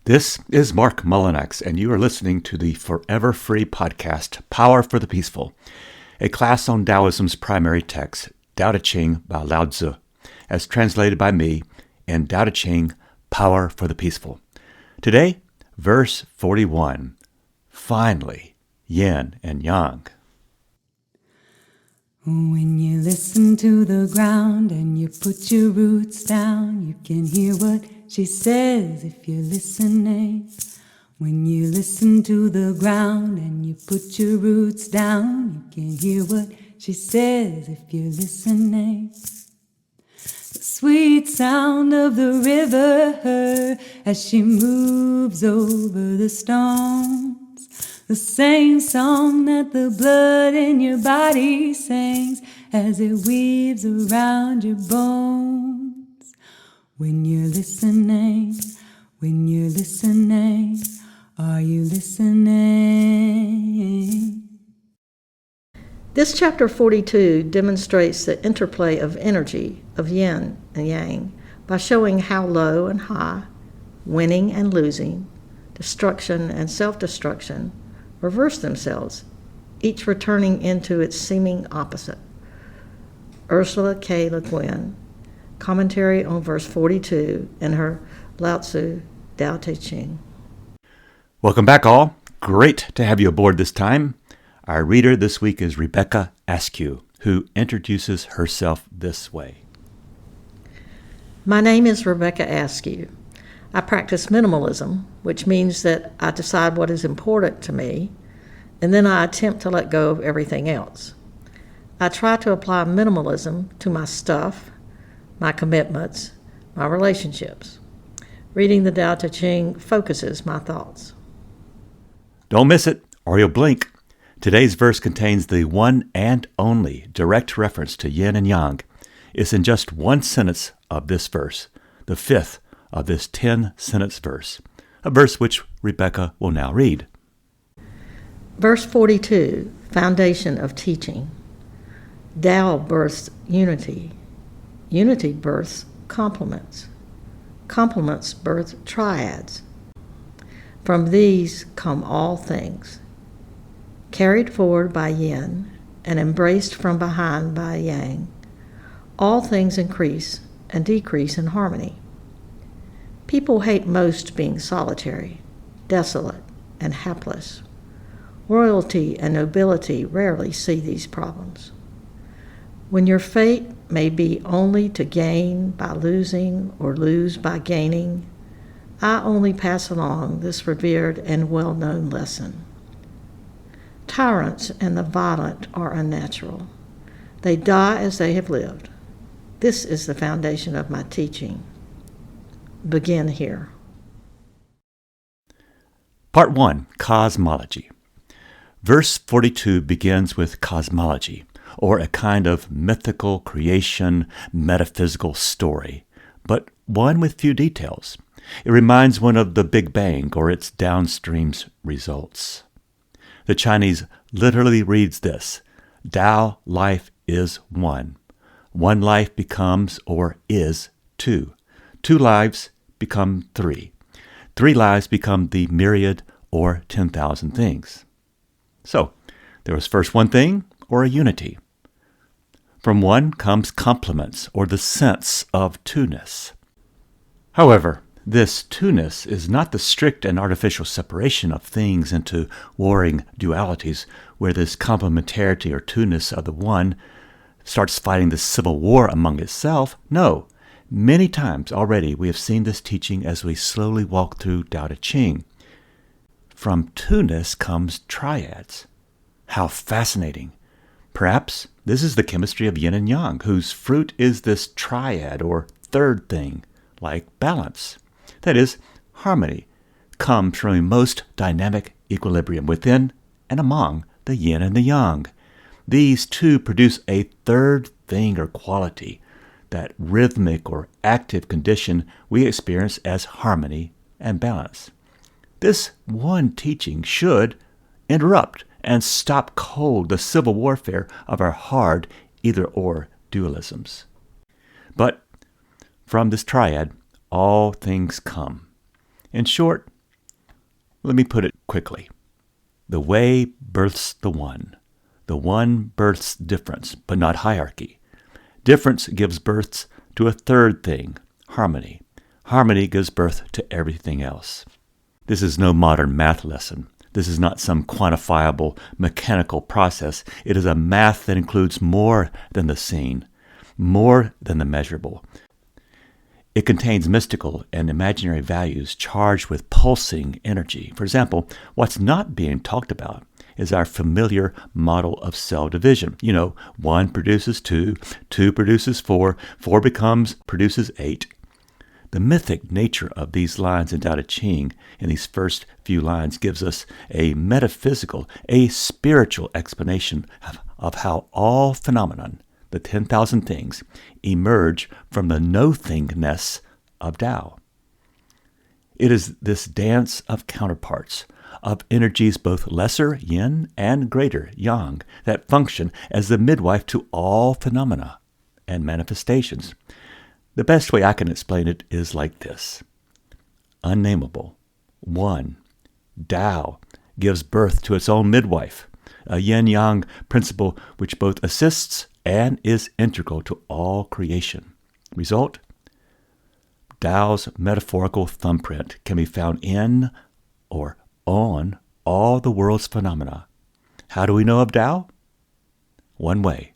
This is Marc Mullinax, and you are listening to the forever free podcast, Power for the Peaceful, a class on Taoism's primary text, Tao Te Ching by Lao Tzu, as translated by me in Tao Te Ching, Power for the Peaceful. Today, verse 41, finally, Yin and Yang. When you listen to the ground and you put your roots down, you can hear what she says if you're listening. When you listen to the ground and you put your roots down, you can hear what she says if you're listening. The sweet sound of the river as she moves over the stones. The same song that the blood in your body sings as it weaves around your bones. When you're listening, are you listening? This chapter 42 demonstrates the interplay of energy of yin and yang by showing how low and high, winning and losing, destruction and self-destruction reverse themselves, each returning into its seeming opposite. Ursula K. Le Guin, commentary on verse 42 in her Lao Tzu Tao Te Ching. Welcome back, all. Great to have you aboard this time. Our reader this week is Rebecca Askew, who introduces herself this way. My name is Rebecca Askew. I practice minimalism, which means that I decide what is important to me, and then I attempt to let go of everything else. I try to apply minimalism to my stuff, my commitments, my relationships. Reading the Tao Te Ching focuses my thoughts. Don't miss it, or you'll blink. Today's verse contains the one and only direct reference to yin and yang. It's in just one sentence of this verse, the fifth of this 10-sentence verse, a verse which Rebecca will now read. Verse 42, foundation of teaching. Tao births unity. Unity births complements. Complements birth triads. From these come all things. Carried forward by yin and embraced from behind by yang, all things increase and decrease in harmony. People hate most being solitary, desolate, and hapless. Royalty and nobility rarely see these problems. When your fate may be only to gain by losing or lose by gaining, I only pass along this revered and well-known lesson. Tyrants and the violent are unnatural. They die as they have lived. This is the foundation of my teaching. Begin here. Part 1, Cosmology. Verse 42 begins with cosmology, or a kind of mythical creation, metaphysical story, but one with few details. It reminds one of the Big Bang or its downstream results. The Chinese literally reads this: Tao life is one. One life becomes or is two. Two lives become three. Three lives become the myriad or 10,000 things. So, there was first one thing or a unity. From one comes complements or the sense of two-ness. However, this two-ness is not the strict and artificial separation of things into warring dualities where this complementarity or two-ness of the one starts fighting the civil war among itself. No, many times already we have seen this teaching as we slowly walk through Tao Te Ching. From two-ness comes triads. How fascinating. Perhaps this is the chemistry of yin and yang, whose fruit is this triad or third thing, like balance. That is, harmony comes from a most dynamic equilibrium within and among the yin and the yang. These two produce a third thing or quality, that rhythmic or active condition we experience as harmony and balance. This one teaching should interrupt and stop cold the civil warfare of our hard either-or dualisms. But from this triad, all things come. In short, Let me put it quickly. The way births the one births difference, but not hierarchy. Difference gives birth to a third thing, harmony. Harmony gives birth to everything else. This is no modern math lesson. This is not some quantifiable mechanical process. It is a math that includes more than the seen, more than the measurable. It contains mystical and imaginary values charged with pulsing energy. For example, what's not being talked about is our familiar model of cell division. 1 produces 2, 2 produces 4, 4 produces 8. The mythic nature of these lines in Tao Te Ching, in these first few lines, gives us a metaphysical, a spiritual explanation of how all phenomenon, the 10,000 things, emerge from the no-thingness of Tao. It is this dance of counterparts, of energies both lesser, yin, and greater, yang, that function as the midwife to all phenomena and manifestations. The best way I can explain it is like this. Unnameable, one, Tao, gives birth to its own midwife, a yin-yang principle which both assists and is integral to all creation. Result? Tao's metaphorical thumbprint can be found in or on all the world's phenomena. How do we know of Tao? One way,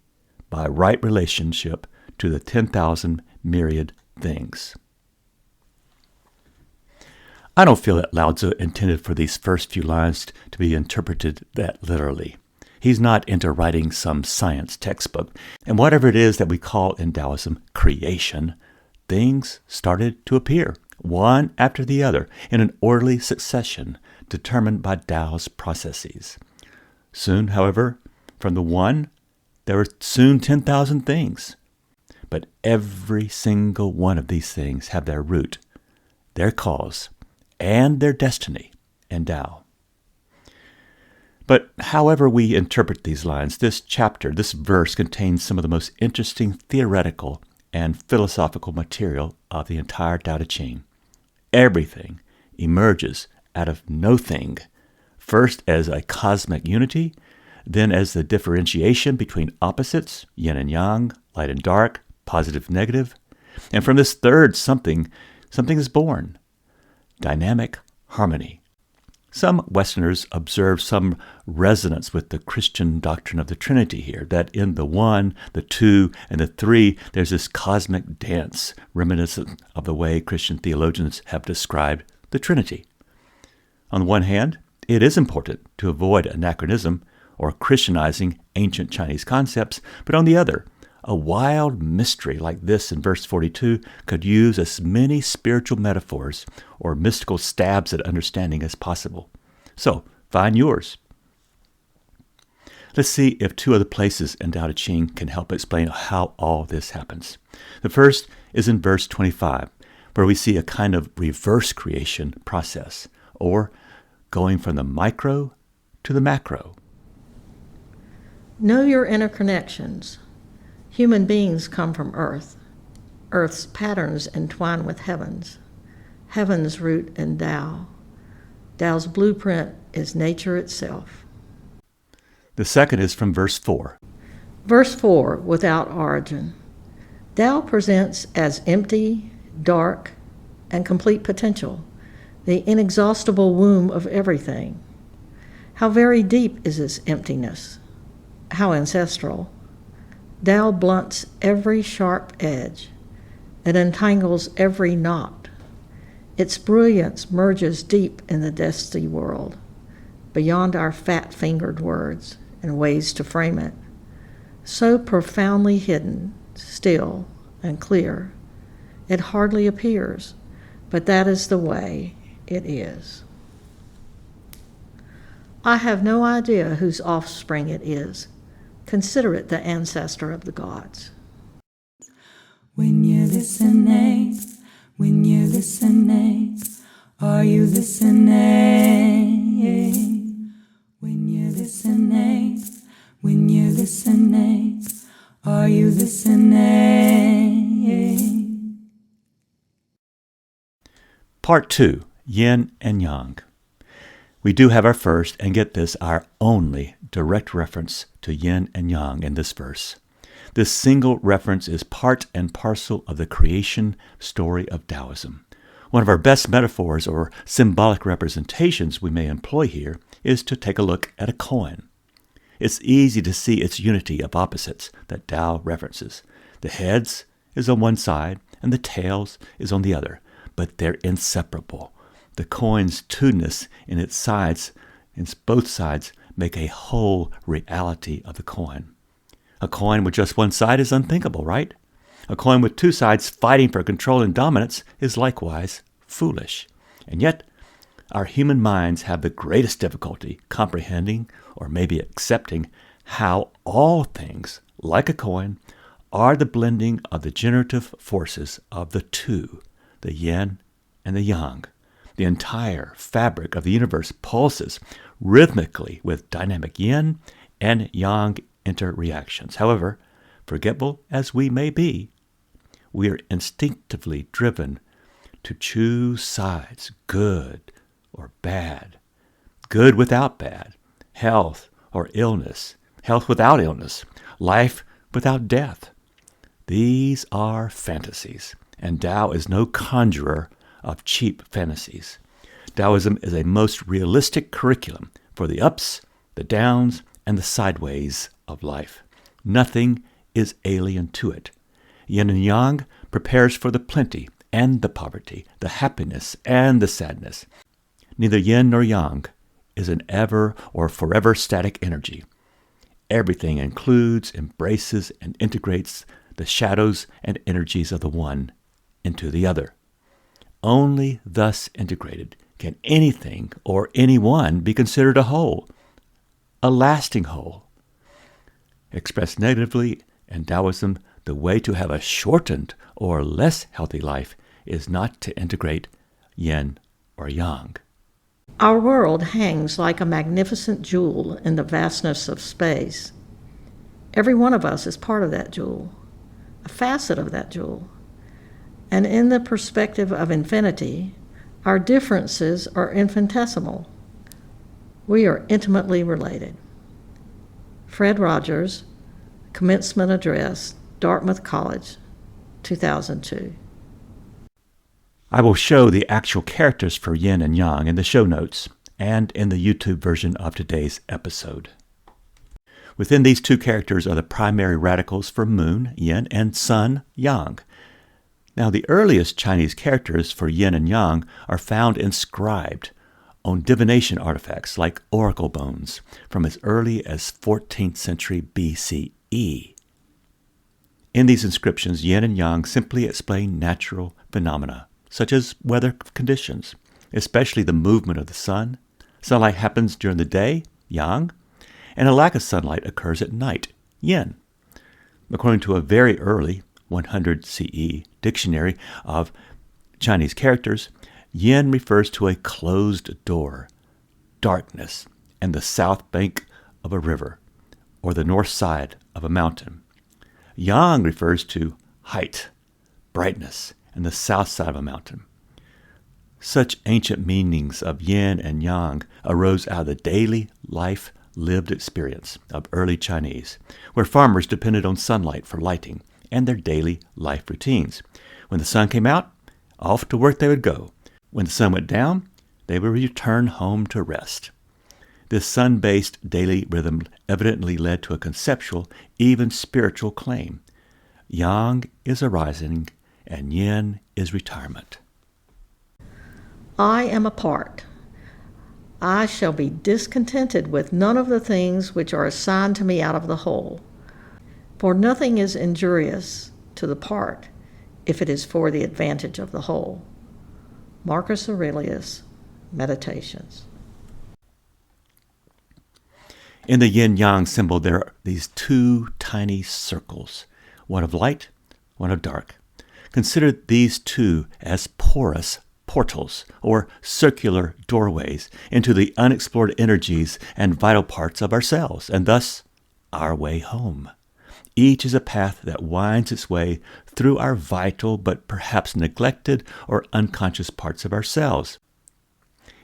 by right relationship to the 10,000 myriad things. I don't feel that Lao Tzu intended for these first few lines to be interpreted that literally. He's not into writing some science textbook. And whatever it is that we call in Taoism creation, things started to appear, one after the other, in an orderly succession determined by Tao's processes. Soon, however, from the one, there were soon 10,000 things. But every single one of these things have their root, their cause, and their destiny in Tao. But however we interpret these lines, this chapter, this verse contains some of the most interesting theoretical and philosophical material of the entire Tao Te Ching. Everything emerges out of no-thing, first as a cosmic unity, then as the differentiation between opposites, yin and yang, light and dark, positive, negative. And from this third something is born. Dynamic harmony. Some Westerners observe some resonance with the Christian doctrine of the Trinity here, that in the one, the two, and the three, there's this cosmic dance reminiscent of the way Christian theologians have described the Trinity. On the one hand, it is important to avoid anachronism or Christianizing ancient Chinese concepts, but on the other, a wild mystery like this in verse 42 could use as many spiritual metaphors or mystical stabs at understanding as possible. So, find yours. Let's see if two other places in Tao Te Ching can help explain how all this happens. The first is in verse 25, where we see a kind of reverse creation process, or going from the micro to the macro. Know your interconnections. Human beings come from Earth. Earth's patterns entwine with heaven's. Heaven's root in Tao. Tao's blueprint is nature itself. The second is from verse 4. Verse 4, without origin. Tao presents as empty, dark, and complete potential, the inexhaustible womb of everything. How very deep is its emptiness? How ancestral? Tao blunts every sharp edge. It entangles every knot. Its brilliance merges deep in the dusty world, beyond our fat-fingered words and ways to frame it. So profoundly hidden, still, and clear, it hardly appears, but that is the way it is. I have no idea whose offspring it is. Consider it the ancestor of the gods. When you're listening, are you listening? When you're listening, are you listening? Part 2, Yin and Yang. We do have our first, and get this, our only direct reference to yin and yang in this verse. This single reference is part and parcel of the creation story of Taoism. One of our best metaphors or symbolic representations we may employ here is to take a look at a coin. It's easy to see its unity of opposites that Tao references. The heads is on one side and the tails is on the other, but they're inseparable. The coin's two-ness in its sides, in both sides, make a whole reality of the coin. A coin with just one side is unthinkable, right? A coin with two sides fighting for control and dominance is likewise foolish. And yet, our human minds have the greatest difficulty comprehending or maybe accepting how all things, like a coin, are the blending of the generative forces of the two, the yin and the yang. The entire fabric of the universe pulses rhythmically with dynamic yin and yang interreactions. However, forgetful as we may be, we are instinctively driven to choose sides, good or bad, good without bad, health or illness, health without illness, life without death. These are fantasies, and Tao is no conjurer of cheap fantasies. Taoism is a most realistic curriculum for the ups, the downs, and the sideways of life. Nothing is alien to it. Yin and Yang prepares for the plenty and the poverty, the happiness and the sadness. Neither yin nor yang is an ever or forever static energy. Everything includes, embraces, and integrates the shadows and energies of the one into the other. Only thus integrated can anything or anyone be considered a whole, a lasting whole. Expressed negatively in Taoism, the way to have a shortened or less healthy life is not to integrate yin or yang. Our world hangs like a magnificent jewel in the vastness of space. Every one of us is part of that jewel, a facet of that jewel. And in the perspective of infinity, our differences are infinitesimal. We are intimately related. Fred Rogers, Commencement Address, Dartmouth College, 2002. I will show the actual characters for yin and yang in the show notes and in the YouTube version of today's episode. Within these two characters are the primary radicals for moon, yin, and sun, yang. Now, the earliest Chinese characters for yin and yang are found inscribed on divination artifacts like oracle bones from as early as 14th century BCE. In these inscriptions, yin and yang simply explain natural phenomena, such as weather conditions, especially the movement of the sun. Sunlight happens during the day, yang, and a lack of sunlight occurs at night, yin. According to a very early 100 CE dictionary of Chinese characters, yin refers to a closed door, darkness, and the south bank of a river, or the north side of a mountain. Yang refers to height, brightness, and the south side of a mountain. Such ancient meanings of yin and yang arose out of the daily life lived experience of early Chinese, where farmers depended on sunlight for lighting and their daily life routines. When the sun came out, off to work they would go. When the sun went down, they would return home to rest. This sun-based daily rhythm evidently led to a conceptual, even spiritual claim. Yang is arising and yin is retirement. I am a part. I shall be discontented with none of the things which are assigned to me out of the whole. For nothing is injurious to the part if it is for the advantage of the whole. Marcus Aurelius, Meditations. In the yin-yang symbol, there are these two tiny circles, one of light, one of dark. Consider these two as porous portals or circular doorways into the unexplored energies and vital parts of ourselves, and thus our way home. Each is a path that winds its way through our vital but perhaps neglected or unconscious parts of ourselves.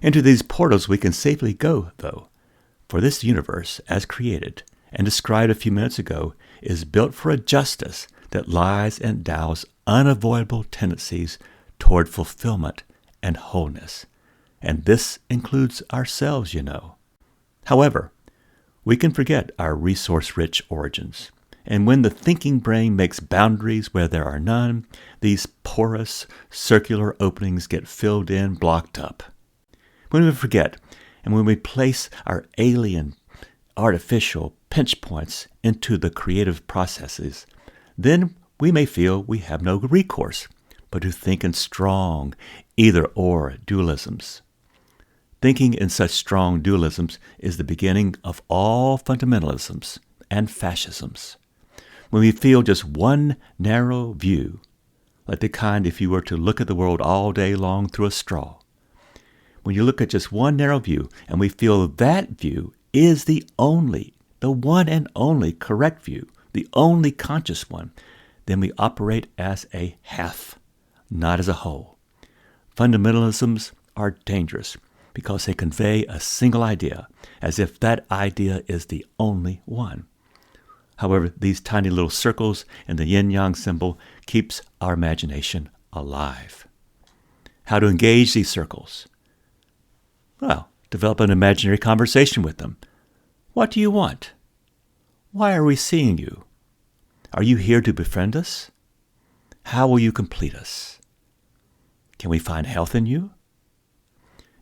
Into these portals we can safely go, though, for this universe, as created and described a few minutes ago, is built for a justice that lies in Tao's unavoidable tendencies toward fulfillment and wholeness. And this includes ourselves, you know. However, we can forget our resource-rich origins. And when the thinking brain makes boundaries where there are none, these porous, circular openings get filled in, blocked up. When we forget, and when we place our alien, artificial pinch points into the creative processes, then we may feel we have no recourse but to think in strong either-or dualisms. Thinking in such strong dualisms is the beginning of all fundamentalisms and fascisms. When we feel just one narrow view, like the kind if you were to look at the world all day long through a straw, when you look at just one narrow view and we feel that view is the one and only correct view, the only conscious one, then we operate as a half, not as a whole. Fundamentalisms are dangerous because they convey a single idea, as if that idea is the only one. However, these tiny little circles in the yin-yang symbol keeps our imagination alive. How to engage these circles? Well, develop an imaginary conversation with them. What do you want? Why are we seeing you? Are you here to befriend us? How will you complete us? Can we find health in you?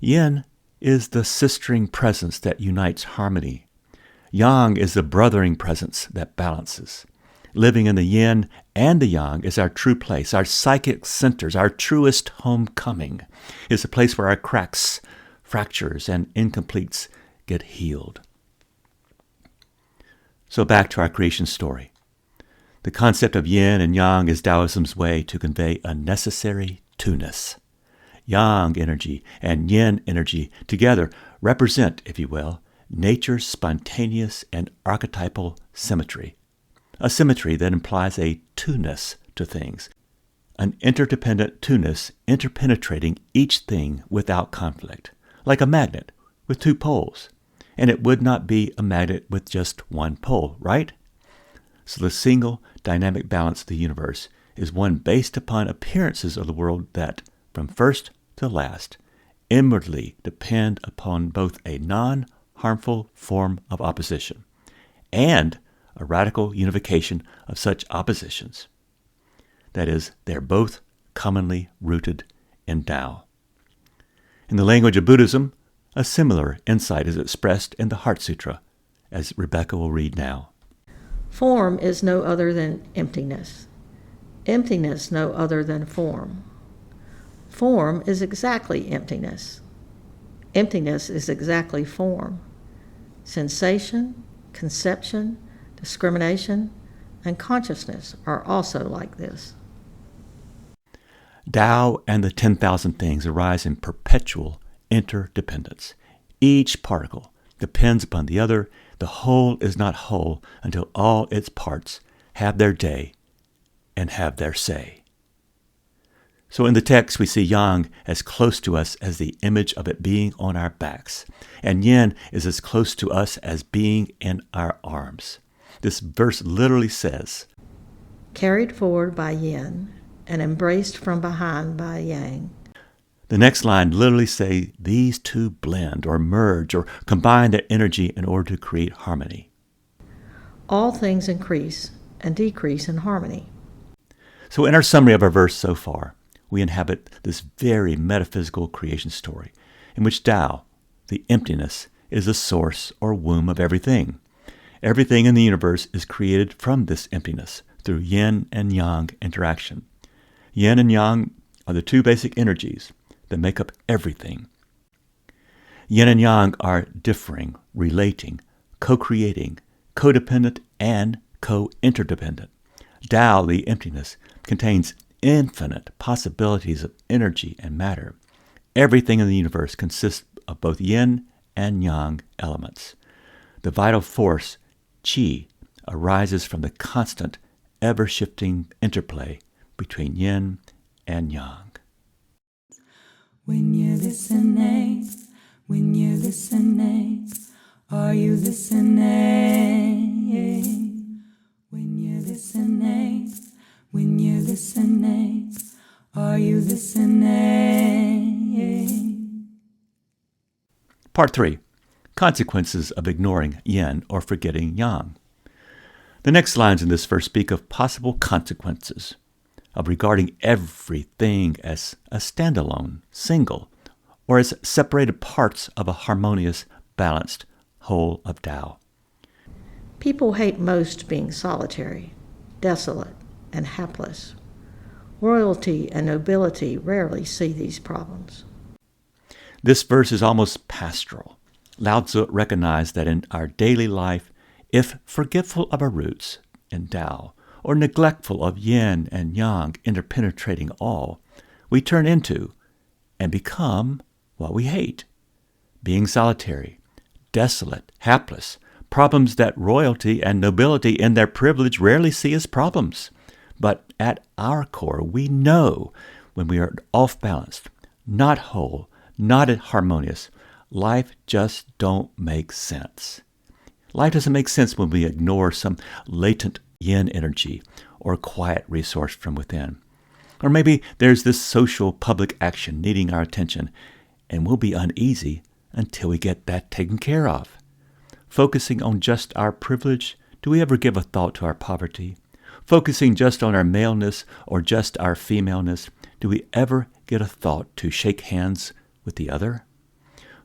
Yin is the sistering presence that unites harmony. Yang is the brothering presence that balances. Living in the yin and the yang is our true place, our psychic centers, our truest homecoming. It's a place where our cracks, fractures, and incompletes get healed. So back to our creation story. The concept of yin and yang is Taoism's way to convey a necessary two-ness. Yang energy and yin energy together represent, if you will, nature's spontaneous and archetypal symmetry. A symmetry that implies a two-ness to things, an interdependent two-ness interpenetrating each thing without conflict, like a magnet with two poles. And it would not be a magnet with just one pole, right? So the single dynamic balance of the universe is one based upon appearances of the world that, from first to last, inwardly depend upon both a non-harmful form of opposition and a radical unification of such oppositions. That is, they are both commonly rooted in Tao. In the language of Buddhism, a similar insight is expressed in the Heart Sutra, as Rebecca will read now. Form is no other than emptiness. Emptiness no other than form. Form is exactly emptiness. Emptiness is exactly form. Sensation, conception, discrimination, and consciousness are also like this. Tao and the 10,000 things arise in perpetual interdependence. Each particle depends upon the other. The whole is not whole until all its parts have their day and have their say. So in the text, we see Yang as close to us as the image of it being on our backs, and Yin is as close to us as being in our arms. This verse literally says, carried forward by Yin and embraced from behind by Yang. The next line literally say these two blend or merge or combine their energy in order to create harmony. All things increase and decrease in harmony. So in our summary of our verse so far, we inhabit this very metaphysical creation story in which Tao, the emptiness, is the source or womb of everything. Everything in the universe is created from this emptiness through yin and yang interaction. Yin and yang are the two basic energies that make up everything. Yin and yang are differing, relating, co-creating, codependent, and co-interdependent. Tao, the emptiness, contains infinite possibilities of energy and matter. Everything in the universe consists of both yin and yang elements. The vital force, Qi, arises from the constant, ever-shifting interplay between yin and yang. When you're listening, Are you listening? When you're listening, when you're listening, are you listening? Part 3. Consequences of ignoring yin or forgetting yang. The next lines in this verse speak of possible consequences of regarding everything as a standalone, single, or as separated parts of a harmonious, balanced whole of Tao. People hate most being solitary, desolate, and hapless. Royalty and nobility rarely see these problems. This verse is almost pastoral. Lao Tzu recognized that in our daily life, if forgetful of our roots in Tao, or neglectful of yin and yang interpenetrating all, we turn into and become what we hate. Being solitary, desolate, hapless, problems that royalty and nobility in their privilege rarely see as problems. But at our core, we know when we are off-balanced, not whole, not harmonious, life just don't make sense. Life doesn't make sense when we ignore some latent yin energy or quiet resource from within. Or maybe there's this social public action needing our attention, and we'll be uneasy until we get that taken care of. Focusing on just our privilege, do we ever give a thought to our poverty? Focusing just on our maleness or just our femaleness, do we ever get a thought to shake hands with the other?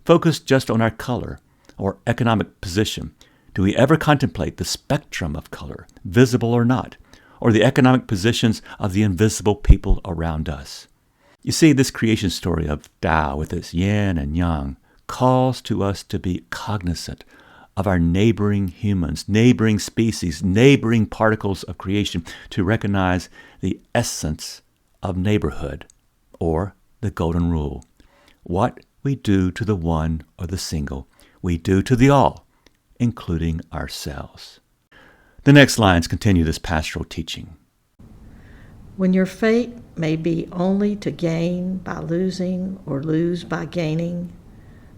Focused just on our color or economic position, do we ever contemplate the spectrum of color, visible or not, or the economic positions of the invisible people around us? You see, this creation story of Tao with its yin and yang calls to us to be cognizant of our neighboring humans, neighboring species, neighboring particles of creation, to recognize the essence of neighborhood, or the golden rule. What we do to the one or the single, we do to the all, including ourselves. The next lines continue this pastoral teaching. When your fate may be only to gain by losing or lose by gaining,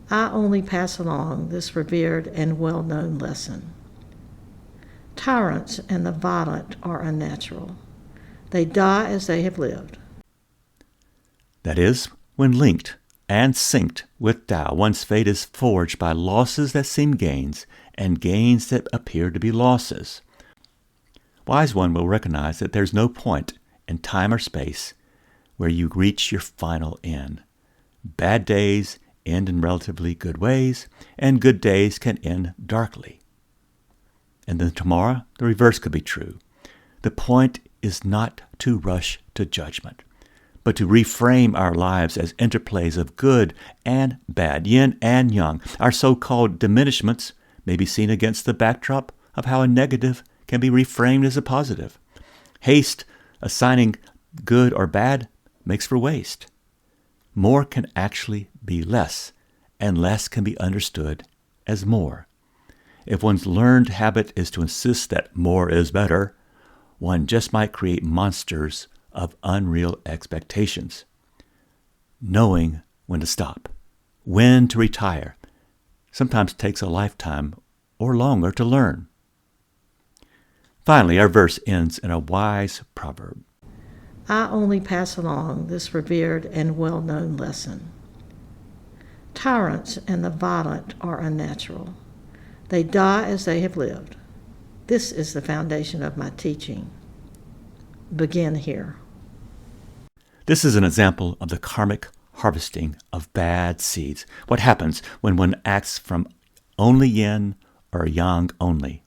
I only pass along this revered and well-known lesson. Tyrants and the violent are unnatural. They die as they have lived. That is, when linked and synced with Tao, one's fate is forged by losses that seem gains and gains that appear to be losses. Wise one will recognize that there's no point in time or space where you reach your final end. Bad days end in relatively good ways, and good days can end darkly. And then tomorrow, the reverse could be true. The point is not to rush to judgment, but to reframe our lives as interplays of good and bad, yin and yang. Our so-called diminishments may be seen against the backdrop of how a negative can be reframed as a positive. Haste, assigning good or bad, makes for waste. More can actually be less, and less can be understood as more. If one's learned habit is to insist that more is better, one just might create monsters of unreal expectations. Knowing when to stop, when to retire, sometimes takes a lifetime or longer to learn. Finally, our verse ends in a wise proverb. I only pass along this revered and well-known lesson. Tyrants and the violent are unnatural. They die as they have lived. This is the foundation of my teaching. Begin here. This is an example of the karmic harvesting of bad seeds. What happens when one acts from only yin or yang only?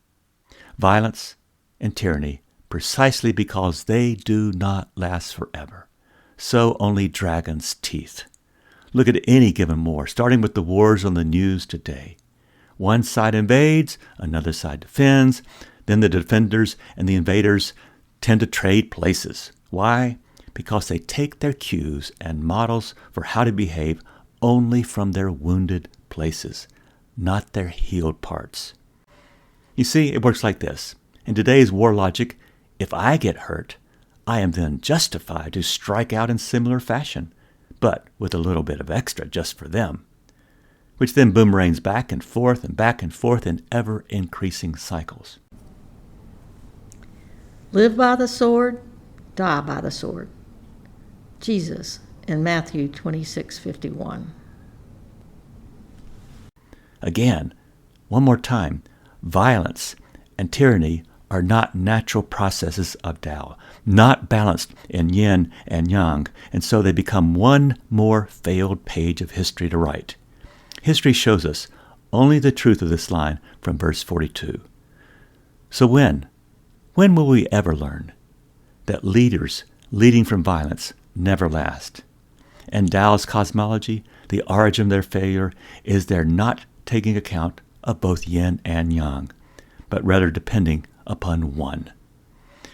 Violence and tyranny, precisely because they do not last forever. So only dragons' teeth. Look at any given war, starting with the wars on the news today. One side invades, another side defends, then the defenders and the invaders tend to trade places. Why? Because they take their cues and models for how to behave only from their wounded places, not their healed parts. You see, it works like this. In today's war logic, if I get hurt, I am then justified to strike out in similar fashion, but with a little bit of extra just for them. which then boomerangs back and forth in ever-increasing cycles. Live by the sword, die by the sword. Jesus in Matthew 26:51. Again, one more time, violence and tyranny are not natural processes of Tao, not balanced in Yin and Yang, and so they become one more failed page of history to write. History shows us only the truth of this line from verse 42. So when will we ever learn that leaders leading from violence never last? And Tao's cosmology, the origin of their failure, is their not taking account of both Yin and Yang, but rather depending upon one.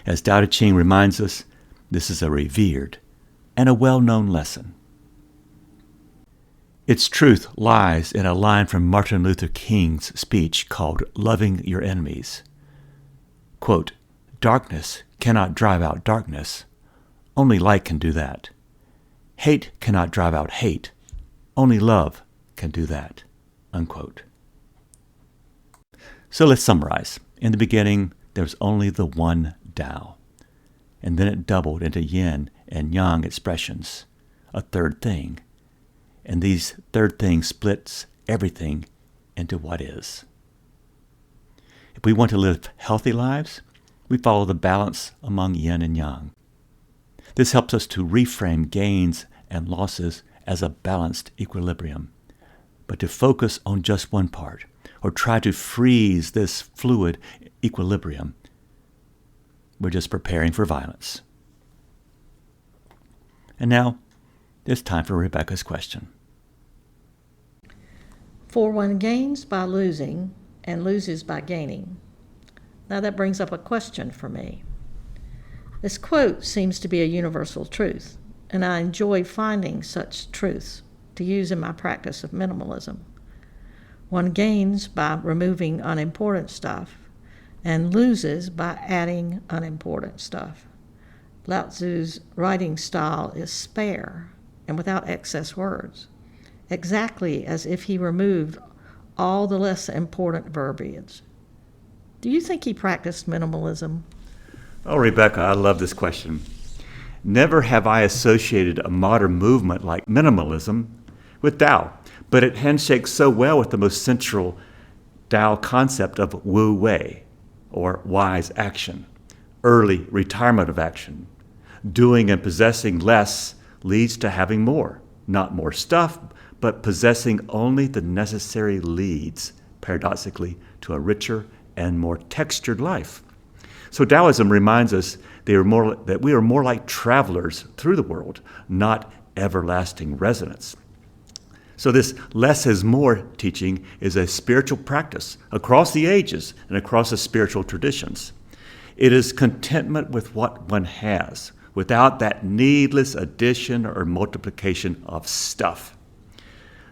As Tao Te Ching reminds us, this is a revered and a well-known lesson. Its truth lies in a line from Martin Luther King's speech called Loving Your Enemies. Quote, "Darkness cannot drive out darkness. Only light can do that. Hate cannot drive out hate. Only love can do that." Unquote. So let's summarize. In the beginning, there was only the one Tao, and then it doubled into Yin and Yang expressions, a third thing, and these third things splits everything into what is. If we want to live healthy lives, we follow the balance among Yin and Yang. This helps us to reframe gains and losses as a balanced equilibrium, but to focus on just one part, or try to freeze this fluid equilibrium, we're just preparing for violence. And now, it's time for Rebecca's question. For one gains by losing and loses by gaining. Now that brings up a question for me. This quote seems to be a universal truth, and I enjoy finding such truths to use in my practice of minimalism. One gains by removing unimportant stuff and loses by adding unimportant stuff. Lao Tzu's writing style is spare and without excess words, exactly as if he removed all the less important verbiage. Do you think he practiced minimalism? Oh, Rebecca, I love this question. Never have I associated a modern movement like minimalism with Tao, but it handshakes so well with the most central Tao concept of Wu Wei, or wise action, early retirement of action. Doing and possessing less leads to having more, not more stuff, but possessing only the necessary leads, paradoxically, to a richer and more textured life. So Taoism reminds us that we are more like travelers through the world, not everlasting residents. So this less is more teaching is a spiritual practice across the ages and across the spiritual traditions. It is contentment with what one has, without that needless addition or multiplication of stuff.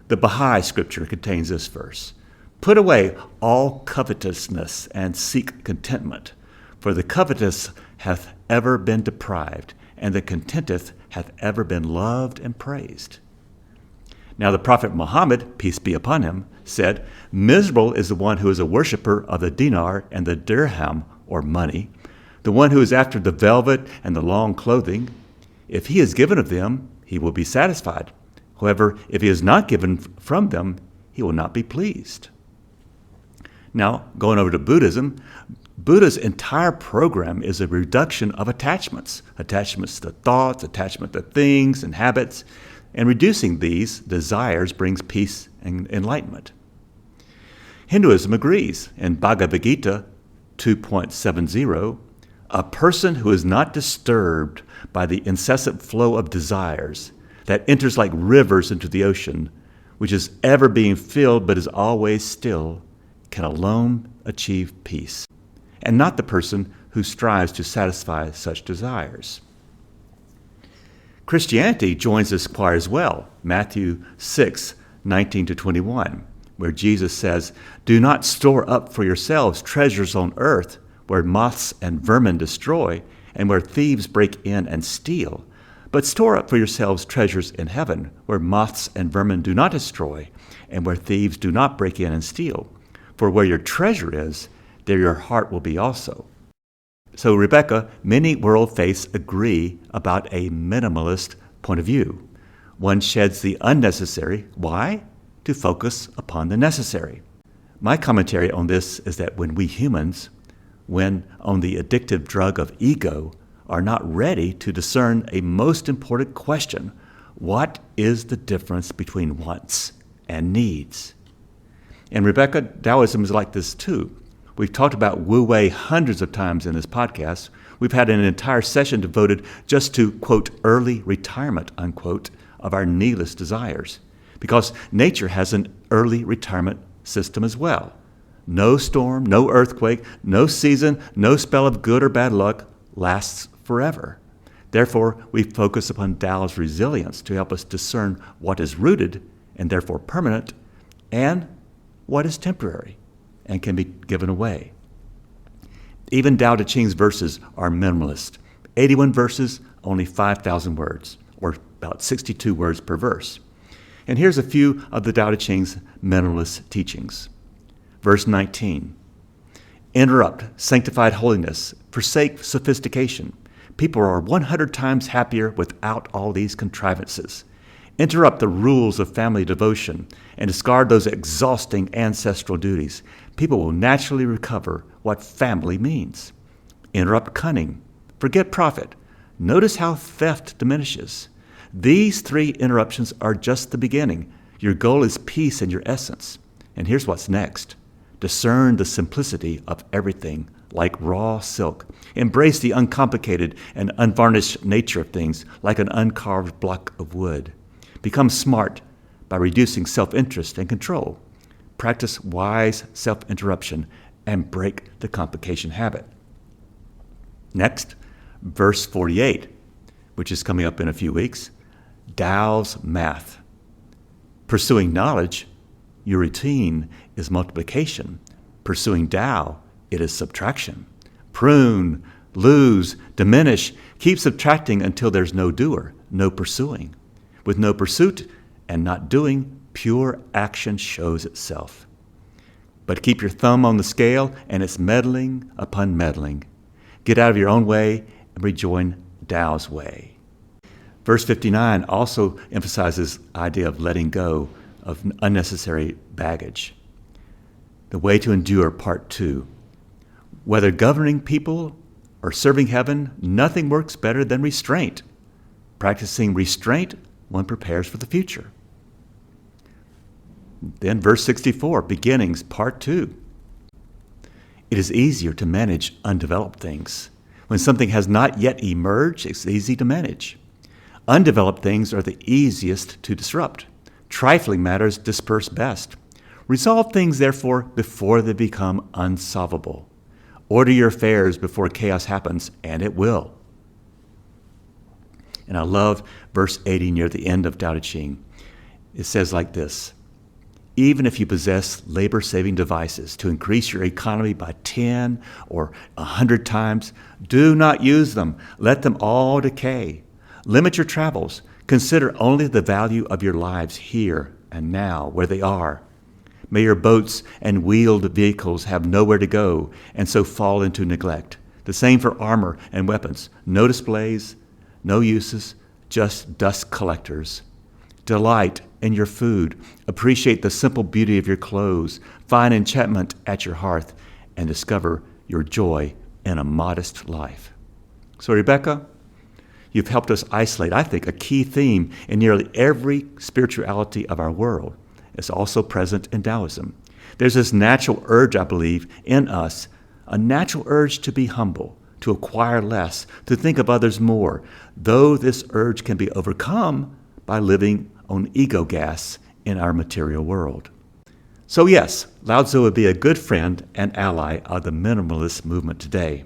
The Baha'i scripture contains this verse: "Put away all covetousness and seek contentment, for the covetous hath ever been deprived, and the contenteth hath ever been loved and praised." Now the Prophet Muhammad, peace be upon him, said, "Miserable is the one who is a worshiper of the dinar and the dirham, or money, the one who is after the velvet and the long clothing. If he is given of them, he will be satisfied. However, if he is not given from them, he will not be pleased." Now, going over to Buddhism, Buddha's entire program is a reduction of attachments to thoughts, attachment to things and habits, and reducing these desires brings peace and enlightenment. Hinduism agrees. In Bhagavad Gita 2.70, a person who is not disturbed by the incessant flow of desires that enters like rivers into the ocean, which is ever being filled but is always still, can alone achieve peace, and not the person who strives to satisfy such desires. Christianity joins this choir as well, Matthew 6:19-21, where Jesus says, "Do not store up for yourselves treasures on earth, where moths and vermin destroy, and where thieves break in and steal, But store up for yourselves treasures in heaven, where moths and vermin do not destroy, and where thieves do not break in and steal. For where your treasure is, there your heart will be also. So, Rebecca, many world faiths agree about a minimalist point of view. One sheds the unnecessary. Why? To focus upon the necessary. My commentary on this is that when we humans, when on the addictive drug of ego, are not ready to discern a most important question, what is the difference between wants and needs? And Rebecca, Taoism is like this too. We've talked about Wu Wei hundreds of times in this podcast. We've had an entire session devoted just to, quote, early retirement, unquote, of our needless desires. Because nature has an early retirement system as well. No storm, no earthquake, no season, no spell of good or bad luck lasts forever. Therefore, we focus upon Tao's resilience to help us discern what is rooted and therefore permanent and what is temporary and can be given away. Even Tao Te Ching's verses are minimalist. 81 verses, only 5,000 words, or about 62 words per verse. And here's a few of the Tao Te Ching's minimalist teachings. Verse 19, interrupt sanctified holiness, forsake sophistication. People are 100 times happier without all these contrivances. Interrupt the rules of family devotion and discard those exhausting ancestral duties. People will naturally recover what family means. Interrupt cunning. Forget profit. Notice how theft diminishes. These 3 interruptions are just the beginning. Your goal is peace in your essence. And here's what's next. Discern the simplicity of everything like raw silk. Embrace the uncomplicated and unvarnished nature of things like an uncarved block of wood. Become smart by reducing self-interest and control. Practice wise self-interruption and break the complication habit. Next, verse 48, which is coming up in a few weeks, Tao's math. Pursuing knowledge, your routine is multiplication. Pursuing Tao, it is subtraction. Prune, lose, diminish, keep subtracting until there's no doer, no pursuing. With no pursuit and not doing, pure action shows itself. But keep your thumb on the scale, and it's meddling upon meddling. Get out of your own way and rejoin Tao's way. Verse 59 also emphasizes the idea of letting go of unnecessary baggage. The way to endure, part 2. Whether governing people or serving heaven, nothing works better than restraint. Practicing restraint, one prepares for the future. Then verse 64, beginnings, part 2. It is easier to manage undeveloped things. When something has not yet emerged, it's easy to manage. Undeveloped things are the easiest to disrupt. Trifling matters disperse best. Resolve things, therefore, before they become unsolvable. Order your affairs before chaos happens, and it will. And I love verse 80 near the end of Tao Te Ching. It says like this, even if you possess labor-saving devices to increase your economy by 10 or 100 times, do not use them. Let them all decay. Limit your travels. Consider only the value of your lives here and now, where they are. May your boats and wheeled vehicles have nowhere to go and so fall into neglect. The same for armor and weapons. No displays, no uses, just dust collectors. Delight in your food. Appreciate the simple beauty of your clothes. Find enchantment at your hearth and discover your joy in a modest life. So, Rebecca, you've helped us isolate, I think, a key theme in nearly every spirituality of our world. It's also present in Taoism. There's this natural urge, I believe, in us, a natural urge to be humble, to acquire less, to think of others more, though this urge can be overcome by living on ego gas in our material world. So yes, Lao Tzu would be a good friend and ally of the minimalist movement today.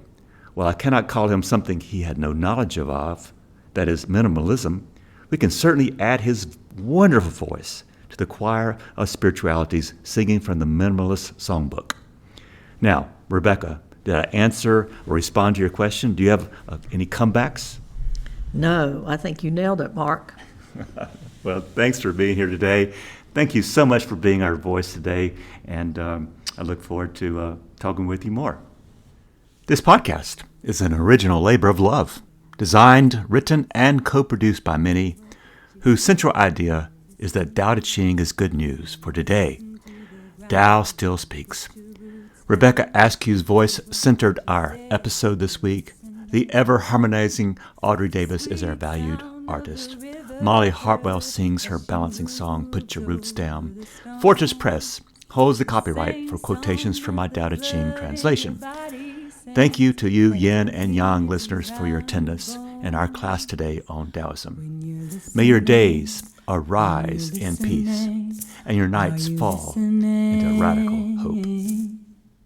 While I cannot call him something he had no knowledge of, that is minimalism, we can certainly add his wonderful voice to the choir of spiritualities singing from the Minimalist Songbook. Now, Rebecca, did I answer or respond to your question? Do you have any comebacks? No, I think you nailed it, Mark. Well, thanks for being here today. Thank you so much for being our voice today, and I look forward to talking with you more. This podcast is an original labor of love, designed, written, and co-produced by many, whose central idea is that Tao Te Ching is good news for today. Tao still speaks. Rebecca Askew's voice centered our episode this week. The ever-harmonizing Audrey Davis is our valued artist. Molly Hartwell sings her balancing song, Put Your Roots Down. Fortress Press holds the copyright for quotations from my Tao Te Ching translation. Thank you to you, Yin and Yang listeners, for your attendance in our class today on Taoism. May your days arise in peace and your nights fall into radical hope.